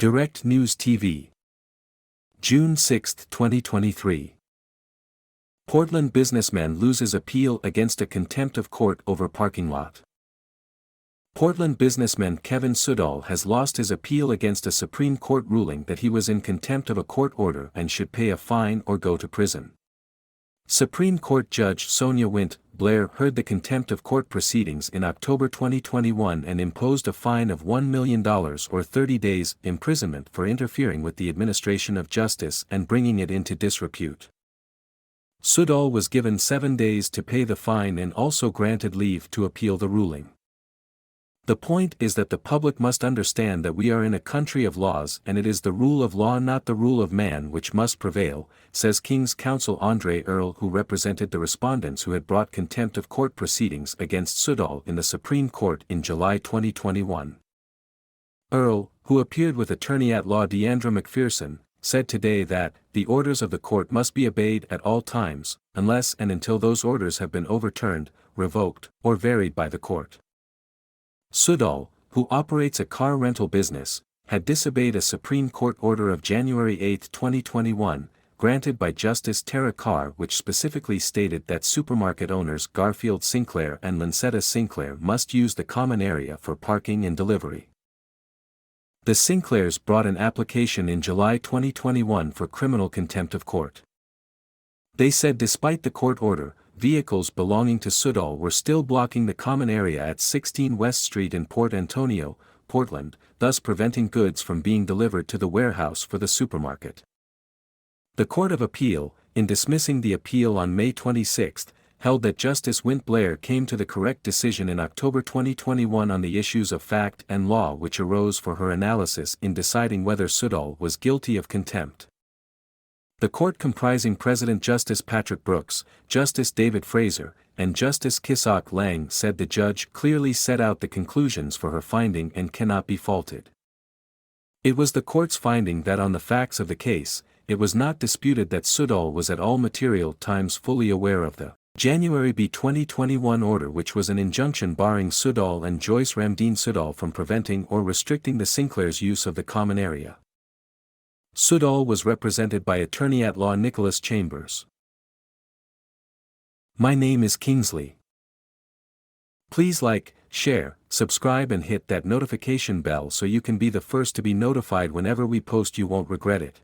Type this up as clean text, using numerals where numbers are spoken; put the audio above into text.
Direct News TV. June 6, 2023. Portland businessman loses appeal against a contempt of court over parking lot. Portland businessman Kevin Sudol has lost his appeal against a Supreme Court ruling that he was in contempt of a court order and should pay a fine or go to prison. Supreme Court Judge Sonia Wint Blair heard the contempt of court proceedings in October 2021 and imposed a fine of $1 million or 30 days imprisonment for interfering with the administration of justice and bringing it into disrepute. Sudol was given 7 days to pay the fine and also granted leave to appeal the ruling. The point is that the public must understand that we are in a country of laws and it is the rule of law, not the rule of man, which must prevail, says King's counsel Andre Earle, who represented the respondents who had brought contempt of court proceedings against Sudol in the Supreme Court in July 2021. Earle, who appeared with attorney-at-law Deandra McPherson, said today that the orders of the court must be obeyed at all times, unless and until those orders have been overturned, revoked, or varied by the court. Sudol, who operates a car rental business, had disobeyed a Supreme Court order of January 8, 2021, granted by Justice Tara Carr, which specifically stated that supermarket owners Garfield Sinclair and Lincetta Sinclair must use the common area for parking and delivery. The Sinclairs brought an application in July 2021 for criminal contempt of court. They said despite the court order, vehicles belonging to Sudol were still blocking the common area at 16 West Street in Port Antonio, Portland, thus preventing goods from being delivered to the warehouse for the supermarket. The Court of Appeal, in dismissing the appeal on May 26, held that Justice Wint Blair came to the correct decision in October 2021 on the issues of fact and law which arose for her analysis in deciding whether Sudol was guilty of contempt. The court, comprising President Justice Patrick Brooks, Justice David Fraser, and Justice Kisak Lang, said the judge clearly set out the conclusions for her finding and cannot be faulted. It was the court's finding that on the facts of the case, it was not disputed that Sudol was at all material times fully aware of the January 2021 order, which was an injunction barring Sudol and Joyce Ramdeen Sudol from preventing or restricting the Sinclairs' use of the common area. Sudol was represented by attorney-at-law Nicholas Chambers. My name is Kingsley. Please like, share, subscribe and hit that notification bell so you can be the first to be notified whenever we post. You won't regret it.